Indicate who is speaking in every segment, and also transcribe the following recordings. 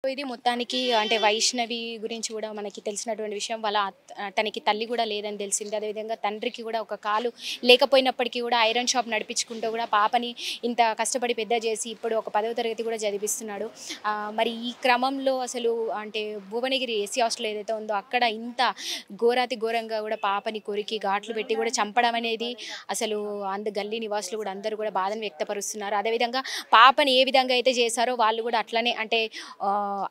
Speaker 1: ఇది మొత్తానికి అంటే వైష్ణవి గురించి కూడా మనకి తెలిసినటువంటి విషయం. వాళ్ళ తనకి తల్లి కూడా లేదని తెలిసింది. అదేవిధంగా తండ్రికి కూడా ఒక కాలు లేకపోయినప్పటికీ కూడా ఐరన్ షాప్ నడిపించుకుంటూ కూడా పాపని ఇంత కష్టపడి పెద్ద చేసి ఇప్పుడు ఒక 10వ తరగతి కూడా చదివిస్తున్నాడు. మరి ఈ క్రమంలో అసలు అంటే భువనగిరి ఏసీ హాస్టల్ ఏదైతే ఉందో అక్కడ ఇంత ఘోరాతి ఘోరంగా కూడా పాపని కొరికి ఘాట్లు పెట్టి కూడా చంపడం అనేది అసలు గల్లీ నివాసులు కూడా అందరూ కూడా బాధను వ్యక్తపరుస్తున్నారు. అదేవిధంగా పాపని ఏ విధంగా అయితే చేశారో వాళ్ళు కూడా అట్లనే అంటే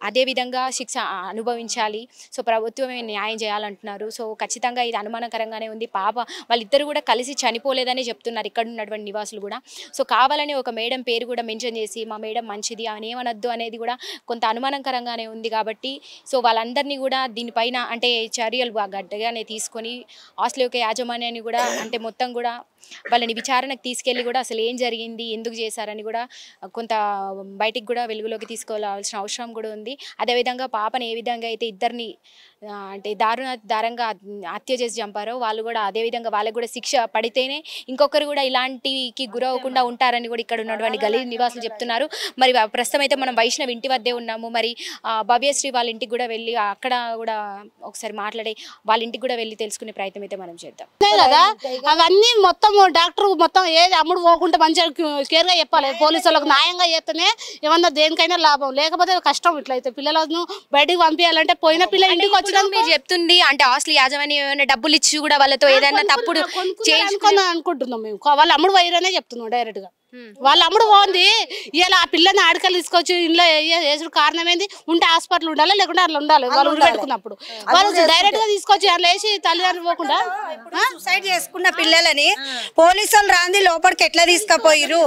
Speaker 1: అదే విధంగా శిక్ష అనుభవించాలి. సో ప్రభుత్వమే న్యాయం చేయాలంటున్నారు. సో ఖచ్చితంగా ఇది అనుమానకరంగానే ఉంది. పాప వాళ్ళిద్దరు కూడా కలిసి చనిపోలేదని చెప్తున్నారు ఇక్కడ ఉన్నటువంటి నివాసులు కూడా. సో కావాలని ఒక మేడం పేరు కూడా మెన్షన్ చేసి మా మేడం మంచిది అని ఏమనొద్దు అనేది కూడా కొంత అనుమానకరంగానే ఉంది. కాబట్టి సో వాళ్ళందరినీ కూడా దీనిపైన అంటే చర్యలు గట్టిగానే తీసుకొని హాస్టల్ యొక్క యాజమాన్యాన్ని కూడా అంటే మొత్తం కూడా వాళ్ళని విచారణకు తీసుకెళ్ళి కూడా అసలు ఏం జరిగింది, ఎందుకు చేశారని కూడా కొంత బయటికి కూడా వెలుగులోకి తీసుకోవాల్సిన అవసరం కూడా ఉంది. అదేవిధంగా పాపను ఏ విధంగా అయితే ఇద్దరిని అంటే దారుణంగా హత్య చేసి చంపారో వాళ్ళు కూడా అదేవిధంగా వాళ్ళకి కూడా శిక్ష పడితేనే ఇంకొకరు కూడా ఇలాంటికి గురవ్వకుండా ఉంటారని కూడా ఇక్కడ ఉన్నటువంటి గల్లీ నివాసులు చెప్తున్నారు. మరి ప్రస్తుతం అయితే మనం వైష్ణవి ఇంటి వద్దే ఉన్నాము. మరి భవ్యశ్రీ వాళ్ళ ఇంటికి కూడా వెళ్ళి అక్కడ కూడా ఒకసారి మాట్లాడి వాళ్ళ ఇంటికి కూడా వెళ్ళి తెలుసుకునే ప్రయత్నం అయితే మనం చేద్దాం
Speaker 2: కదా. అవన్నీ మొత్తం డాక్టర్ మొత్తం ఏది అమ్ముడు పోకుండా మంచిగా కేర్గా చెప్పాలి. పోలీసులకు న్యాయంగా చేస్తేనే ఏమన్నా దేనికైనా లాభం, లేకపోతే కష్టం. ఇట్లయితే పిల్లలను బయటికి పంపించాలంటే పోయిన పిల్ల ఇంటికి వచ్చిన
Speaker 1: మీరు చెప్తుంది అంటే హాస్టల్ యాజమాన్యం ఏమైనా డబ్బులు ఇచ్చి కూడా వాళ్ళతో ఏదైనా తప్పుడు
Speaker 2: అనుకుంటున్నాం మేము. వాళ్ళు అమ్ముడు పోయిరనే చెప్తున్నాం డైరెక్ట్ గా. వాళ్ళ అమ్ముడు పోంది ఇలా ఆ పిల్లని ఆడకలు తీసుకొచ్చి ఇంట్లో వేసుడు కారణం ఏంది? ఉంటే హాస్పిటల్ ఉండాలి, లేకుంటే అట్లా ఉండాలి. వాళ్ళు ఊరు పెట్టుకున్నప్పుడు వాళ్ళు డైరెక్ట్ గా తీసుకొచ్చి అట్లా వేసి తల్లిదండ్రులు పోకుండా
Speaker 3: సూసైడ్ చేసుకున్న పిల్లలని పోలీసులు రాంది లోపలికి ఎట్లా తీసుకుపోయిరు?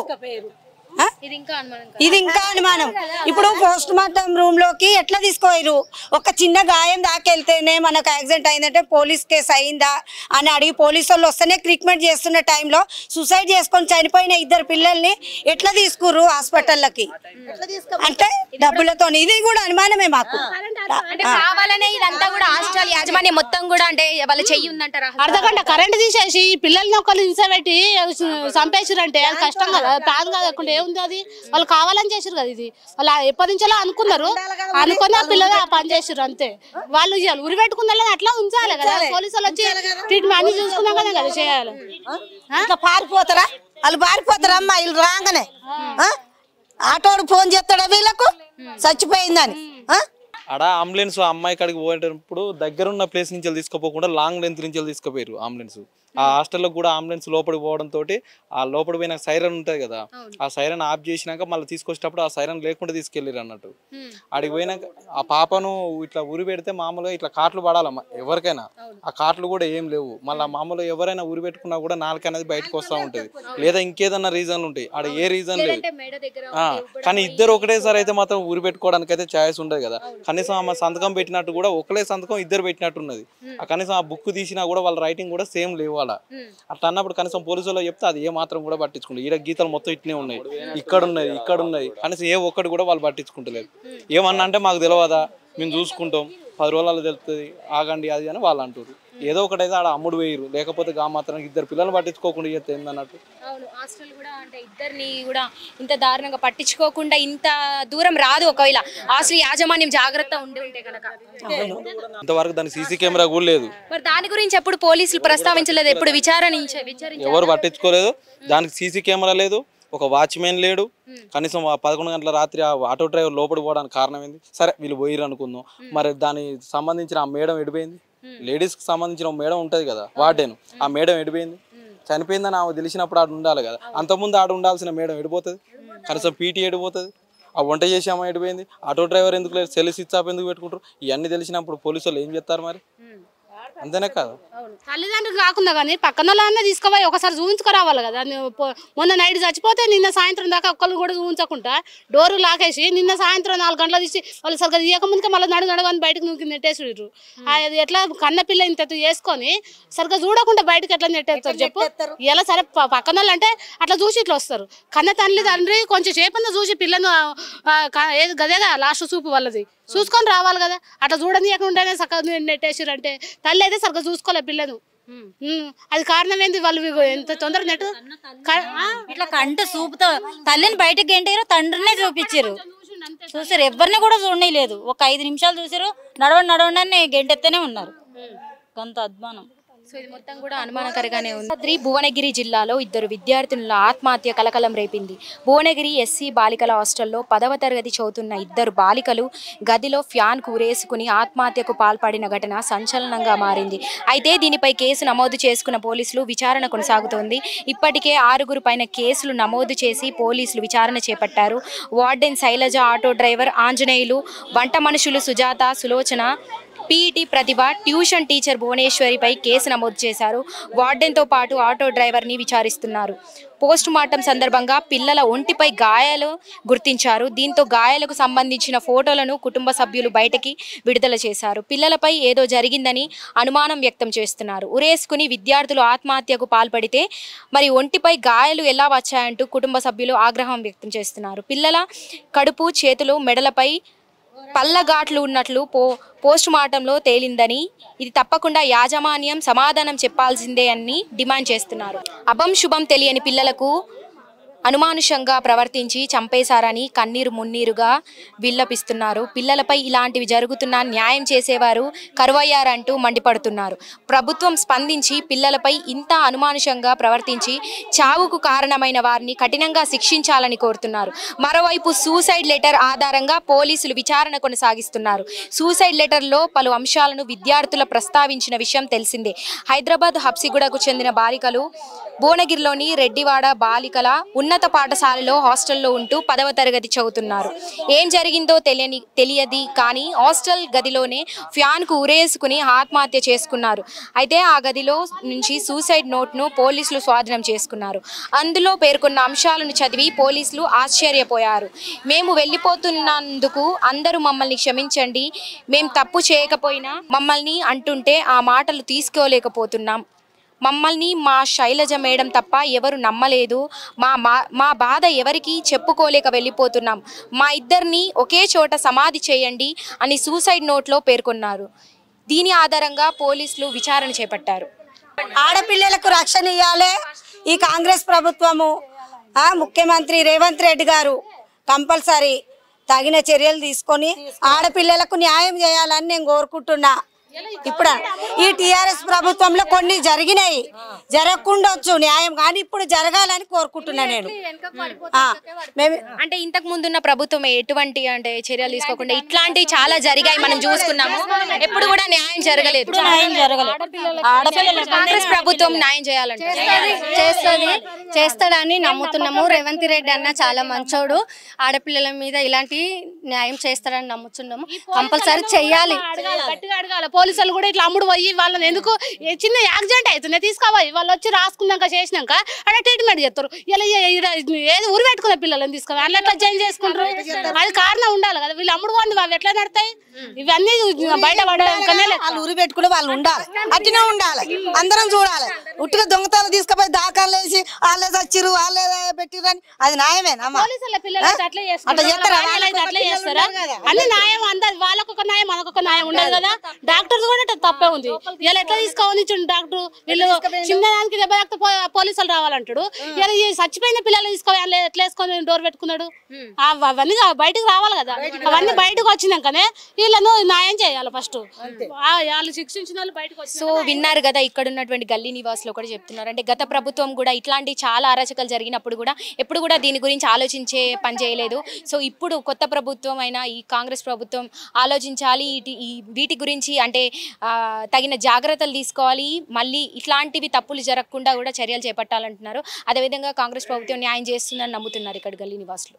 Speaker 3: ఇది ఇంకా అనుమానం. ఇప్పుడు పోస్ట్ మార్టం రూమ్ లోకి ఎట్లా తీసుకోరు? ఒక చిన్న గాయం దాకెళ్తేనే మనకు యాక్సిడెంట్ అయిందంటే పోలీస్ కేసు అయిందా అని అడిగి పోలీసు వాళ్ళు వస్తేనే ట్రీట్మెంట్ చేస్తున్న టైంలో సూసైడ్ చేసుకొని చనిపోయిన ఇద్దరు పిల్లల్ని ఎట్లా తీసుకురు హాస్పిటల్కి? అంటే డబ్బులతో. ఇది కూడా అనుమానమే మాకు.
Speaker 1: కావాలనే ఇదంతా కూడా హాస్టల్ యాజమాన్యం మొత్తం కూడా అంటే వాళ్ళ చెయ్యి ఉందంటారా?
Speaker 2: అర్ధగంట కరెంట్ తీసేసి పిల్లల్ని ఒకళ్ళు హింస పెట్టి చంపేసారంటే అది కష్టం కదా. ప్రాణం కాకుండా ఏముంది? అది వాళ్ళు కావాలని చేసారు కదా. ఇది వాళ్ళు ఎప్పటి నుంచో అనుకున్నారు, అనుకుని ఆ పిల్లలు ఆ పని చేసారు అంతే. వాళ్ళు ఉరి పెట్టుకున్న అట్లా ఉంచాలి కదా. పోలీసు వాళ్ళు వచ్చి ట్రీట్మెంట్ అన్ని చూసుకున్నాం కదా చేయాలి.
Speaker 3: ఇట్లా పారిపోతారా? వాళ్ళు పారిపోతారా అమ్మా? వీళ్ళు రాగానే ఆటోడు ఫోన్ చేస్తాడా వీళ్ళకు చచ్చిపోయిందని?
Speaker 4: ఆడ అంబులెన్స్ అమ్మాయి కాడికి పోయేటప్పుడు దగ్గరున్న ప్లేస్ నుంచి తీసుకుపోకుండా లాంగ్ లెంత్ నుంచి తీసుకుపోయారు అంబులెన్స్. ఆ హాస్టల్లో కూడా అంబులెన్స్ లోపలికి పోవడంతో ఆ లోపలి పోయిన సైరన్ ఉంటుంది కదా, ఆ సైరన్ ఆఫ్ చేసినాక మళ్ళీ తీసుకొచ్చేటప్పుడు ఆ సైరన్ లేకుండా తీసుకెళ్ళారు అన్నట్టు. ఆడికి పోయినాక ఆ పాపను ఇట్లా ఉరి పెడితే మామూలుగా ఇట్లా కాట్లు పడాలమ్మా ఎవరికైనా. ఆ కాట్లు కూడా ఏం లేవు. మళ్ళీ మామూలుగా ఎవరైనా ఉరి పెట్టుకున్నా కూడా నాలుక అనేది బయటకు వస్తూ ఉంటుంది, లేదా ఇంకేదన్నా రీజన్లు ఉంటాయి. ఆడ ఏ రీజన్ లేదు. కానీ ఇద్దరు ఒకటేసారి అయితే మాత్రం ఉరి పెట్టుకోవడానికి అయితే ఛాయిస్ ఉండదు కదా. కనీసం ఆమె సంతకం పెట్టినట్టు కూడా ఒకలే సంతకం ఇద్దరు పెట్టినట్టు ఉన్నది. కనీసం ఆ బుక్ తీసినా కూడా వాళ్ళ రైటింగ్ కూడా సేమ్ లేవు. అట్లా అన్నప్పుడు కనీసం పోలీసులో చెప్తే అది ఏ మాత్రం కూడా పట్టించుకుంటారు. ఈడ గీతలు మొత్తం ఇట్నే ఉన్నాయి, ఇక్కడ ఉన్నది, ఇక్కడ ఉన్నది, కనీసం ఏ ఒక్కటి కూడా వాళ్ళు పట్టించుకుంటలేదు. ఏమన్నా అంటే మాకు తెలియదా, మేము చూసుకుంటాం, 10 రోజులలో తెలుస్తుంది, ఆగండి అది అని వాళ్ళు అంటారు. ఏదో ఒకటైతే ఆడ అమ్ముడు వేయరు, లేకపోతే గా మాత్రం ఇద్దరు పిల్లలు పట్టించుకోకుండా చేస్తే ఏందన్నట్టు.
Speaker 1: అవును, హాస్టల్ కూడా అంటే ఇద్దరిని కూడా ఇంత దారుణంగా పట్టించుకోకుండా ఇంత దూరం రాదు. ఒకవేళ హాస్టల్ యాజమాన్యం జాగ్రత్త ఉండి ఉంటే కనుక.
Speaker 4: ఇంతవరకు దానికి సీసీ కెమెరా కూడా లేదు.
Speaker 1: మరి దాని గురించి ఎప్పుడు పోలీసులు ప్రస్తావించలేదు, ఎప్పుడు
Speaker 4: ఎవరు పట్టించుకోలేదు. దానికి సీసీ కెమెరా లేదు, ఒక వాచ్మెన్ లేడు. కనీసం 11 గంటల రాత్రి ఆ ఆటో డ్రైవర్ లోపలికి పోవడానికి కారణం ఏంది? సరే వీళ్ళు పోయిరు అనుకుందాం, మరి దానికి సంబంధించిన ఆ మేడం ఎడిపోయింది? లేడీస్ కి సంబంధించిన మేడం ఉంటది కదా వార్డెన్, ఆ మేడం ఎడిపోయింది? చనిపోయిందని ఆమె తెలిసినప్పుడు ఆడ ఉండాలి కదా. అంతకుముందు ఆడ ఉండాల్సిన మేడం ఎడిపోతుంది? కనీసం పీటీ ఎడిపోతుంది? ఆ వంట చేసి అమ్మ ఎడిపోయింది? ఆటో డ్రైవర్ ఎందుకు లేదు? సెల్ స్విచ్ ఆఫ్ ఎందుకు పెట్టుకుంటారు? ఇవన్నీ తెలిసినప్పుడు పోలీసు వాళ్ళు ఏం చేస్తారు మరి? అంతేనే కదా.
Speaker 2: తల్లిదండ్రులు కాకుండా కానీ పక్కన వాళ్ళనే తీసుకుపోయి ఒకసారి చూపించుకురావాలి కదా. మొన్న నైట్ చచ్చిపోతే నిన్న సాయంత్రం దాకా ఒక్కళ్ళు కూడా చూపించకుండా డోరు లాకేసి నిన్న సాయంత్రం 4 గంటలు తీసి వాళ్ళు సరిగ్గా తీయకముందుకే మళ్ళీ నడవని బయటకు నూకి నెట్టేసారు. అది ఎట్లా కన్న పిల్ల ఇంత చేసుకొని సరిగ్గా చూడకుండా బయటకు ఎట్లా నెట్టేస్తారు చెప్పు? ఇలా సరే పక్కన వాళ్ళు అంటే అట్లా చూసి ఇట్లా వస్తారు. కన్న తండ్రి కొంచెం చేపంతా చూసి పిల్లను ఏది గదేగా లాస్ట్ చూపు వాళ్ళది చూసుకొని రావాలి కదా. అట్లా చూడని ఉంటేనే సరిగ్గా నెట్టేసారు అంటే తల్లి అయితే సరిగ్గా చూసుకోలే పిల్లను. అది కారణం ఏంది? వాళ్ళు ఎంత తొందరగా నెట్టు
Speaker 5: ఇట్లా కంట చూపుతో తల్లిని బయటకు గెంటారు, తండ్రినే చూపించారు. చూసారు, ఎవరిని కూడా చూడలేదు. ఒక 5 నిమిషాలు చూసారు, నడవండి అని గెంటెత్తనే ఉన్నారు. అంత అద్మానం.
Speaker 1: సో ఇది మొత్తం కూడా అనుమానకరంగానే ఉంది. భద్రాద్రి భువనగిరి జిల్లాలో 2 విద్యార్థినుల ఆత్మహత్య కలకలం రేపింది. భువనగిరి ఎస్సీ బాలికల హాస్టల్లో 10వ తరగతి చదువుతున్న 2 బాలికలు గదిలో ఫ్యాన్ కూరేసుకుని ఆత్మహత్యకు పాల్పడిన ఘటన సంచలనంగా మారింది. అయితే దీనిపై కేసు నమోదు చేసుకున్న పోలీసులు విచారణ కొనసాగుతోంది. ఇప్పటికే 6 పైన కేసులు నమోదు చేసి పోలీసులు విచారణ చేపట్టారు. Warden Shailaja, auto driver Anjaneyulu, వంట మనుషులు Sujatha, Sulochana, PET Pratibha, tuition teacher భువనేశ్వరిపై కేసు నమోదు చేశారు. వార్డెన్తో పాటు ఆటో డ్రైవర్ని విచారిస్తున్నారు. పోస్ట్ మార్టం సందర్భంగా పిల్లల ఒంటిపై గాయాలు గుర్తించారు. దీంతో గాయాలకు సంబంధించిన ఫోటోలను కుటుంబ సభ్యులు బయటకి విడుదల చేశారు. పిల్లలపై ఏదో జరిగిందని అనుమానం వ్యక్తం చేస్తున్నారు. ఉరేసుకుని విద్యార్థులు ఆత్మహత్యకు పాల్పడితే మరి ఒంటిపై గాయాలు ఎలా వచ్చాయంటూ కుటుంబ సభ్యులు ఆగ్రహం వ్యక్తం చేస్తున్నారు. పిల్లల కడుపు, చేతులు, మెడలపై పల్లగాట్లు ఉన్నట్లు పోస్ట్ మార్టంలో తేలిందని, ఇది తప్పకుండా యాజమాన్యం సమాధానం చెప్పాల్సిందే అని డిమాండ్ చేస్తున్నారు. అభం శుభం తెలియని పిల్లలకు అనుమానుషంగా ప్రవర్తించి చంపేశారని కన్నీరు మున్నీరుగా విల్లపిస్తున్నారు. పిల్లలపై ఇలాంటివి జరుగుతున్నా న్యాయం చేసేవారు కరువయ్యారంటూ మండిపడుతున్నారు. ప్రభుత్వం స్పందించి పిల్లలపై ఇంత అనుమానుషంగా ప్రవర్తించి చావుకు కారణమైన వారిని కఠినంగా శిక్షించాలని కోరుతున్నారు. మరోవైపు సూసైడ్ లెటర్ ఆధారంగా పోలీసులు విచారణ కొనసాగిస్తున్నారు. సూసైడ్ లెటర్లో పలు అంశాలను విద్యార్థులు ప్రస్తావించిన విషయం తెలిసిందే. హైదరాబాద్ హబ్సిగూడకు చెందిన బాలికలు భువనగిరిలోని రెడ్డివాడ బాలికల ఉన్నత పాఠశాలలో హాస్టల్లో ఉంటూ 10వ తరగతి చదువుతున్నారు. ఏం జరిగిందో తెలియదు కానీ హాస్టల్ గదిలోనే ఫ్యాన్కు ఉరేసుకుని ఆత్మహత్య చేసుకున్నారు. అయితే ఆ గదిలో నుంచి సూసైడ్ నోట్ను పోలీసులు స్వాధీనం చేసుకున్నారు. అందులో పేర్కొన్న అంశాలను చదివి పోలీసులు ఆశ్చర్యపోయారు. మేము వెళ్ళిపోతున్నందుకు అందరూ మమ్మల్ని క్షమించండి, మేము తప్పు చేయకపోయినా మమ్మల్ని అంటుంటే ఆ మాటలు తీసుకోలేకపోతున్నాం. మమ్మల్ని మా శైలజ మేడం తప్ప ఎవరు నమ్మలేదు. మా బాధ ఎవరికి చెప్పుకోలేక వెళ్ళిపోతున్నాం. మా ఇద్దరిని ఒకే చోట సమాధి చేయండి అని సూసైడ్ నోట్లో పేర్కొన్నారు. దీని ఆధారంగా పోలీసులు విచారణ చేపట్టారు.
Speaker 3: ఆడపిల్లలకు రక్షణ ఇవ్వాలి ఈ కాంగ్రెస్ ప్రభుత్వము. ముఖ్యమంత్రి రేవంత్ రెడ్డి గారు కంపల్సరీ తగిన చర్యలు తీసుకొని ఆడపిల్లలకు న్యాయం చేయాలని నేను కోరుకుంటున్నా. ఇప్పుడు ఈ టీఆర్ఎస్ ప్రభుత్వంలో కొన్ని జరిగినాయి, జరగకుండొచ్చు న్యాయం, కానీ ఇప్పుడు జరగాలని కోరుకుంటున్నా నేను.
Speaker 1: అంటే ఇంతకు ముందున్న ప్రభుత్వం ఎటువంటి అంటే చర్యలు తీసుకోకుండా ఇట్లాంటివి చాలా జరిగాయి, మనం చూసుకున్నాము. ఎప్పుడు కూడా న్యాయం జరగలేదు. కాంగ్రెస్ ప్రభుత్వం న్యాయం చేయాలంటే
Speaker 6: చేస్తాడని నమ్ముతున్నాము. రేవంత్ రెడ్డి అన్న చాలా మంచోడు. ఆడపిల్లల మీద ఇలాంటి న్యాయం చేస్తాడని నమ్ముతున్నాము. కంపల్సరీ చెయ్యాలి.
Speaker 2: పోలీసులు కూడా ఇట్లా అమ్ముడు పోయి వాళ్ళని ఎందుకు చిన్న యాక్సిడెంట్ అవుతున్నాయి తీసుకోవాలి, వాళ్ళు వచ్చి రాసుకున్నాక చేసినాక అక్కడ ట్రీట్మెంట్ చేస్తారు. ఇలా ఏది ఊరు పెట్టుకున్న పిల్లలని తీసుకోవాలి, అట్లా ఎట్లా చేంజ్ చేసుకుంటారు? అది కారణం ఉండాలి కదా. వీళ్ళు అమ్ముడు పోండి వాళ్ళు ఎట్లా నడతాయి? ఇవన్నీ బయట
Speaker 3: వాళ్ళు ఊరు పెట్టుకుని వాళ్ళు ఉండాలి, అట్టినే ఉండాలి, అందరం చూడాలి. ఉట్టిగా దొంగతనం తీసుకుపోయి దాఖలు వేసి వాళ్ళే చచ్చిరు వాళ్ళే పెట్టిరు అని అది న్యాయమేనా?
Speaker 2: అట్లా చేస్తారా? అన్ని న్యాయం అందరు, వాళ్ళకొక న్యాయం మనకొక న్యాయం ఉండదు కదా. డాక్టర్స్ కూడా తప్పే ఉంది. ఇలా ఎట్లా తీసుకోవాలి డాక్టర్? వీళ్ళు చిన్నదానికి దెబ్బ తాకితే పోలీసులు రావాలంటాడు. ఇలా చచ్చిపోయిన పిల్లలు తీసుకోవాలి ఎట్లా వేసుకొని డోర్ పెట్టుకున్నాడు? అవన్నీ బయటకు రావాలి కదా. అవన్నీ బయటకు వచ్చినాకనే వీళ్ళను న్యాయం చేయాలి. ఫస్ట్ వాళ్ళు శిక్షించిన వాళ్ళు బయటకు వచ్చి.
Speaker 1: సో విన్నారు కదా, ఇక్కడ ఉన్నటువంటి గల్లీ నివాసులు కూడా చెప్తున్నారు. అంటే గత ప్రభుత్వం కూడా ఇట్లాంటి చాలా అరాచకాలు జరిగినప్పుడు కూడా ఎప్పుడు కూడా దీని గురించి ఆలోచించే పని చేయలేదు. సో ఇప్పుడు కొత్త ప్రభుత్వం అయినా ఈ కాంగ్రెస్ ప్రభుత్వం ఆలోచించాలి. వీటి గురించి అంటే తగిన జాగ్రత్తలు తీసుకోవాలి. మళ్ళీ ఇట్లాంటివి తప్పులు జరగకుండా కూడా చర్యలు చేపట్టాలంటున్నారు. అదేవిధంగా కాంగ్రెస్ ప్రభుత్వం న్యాయం చేస్తుందని నమ్ముతున్నారు ఇక్కడ గల్లీ నివాసులు.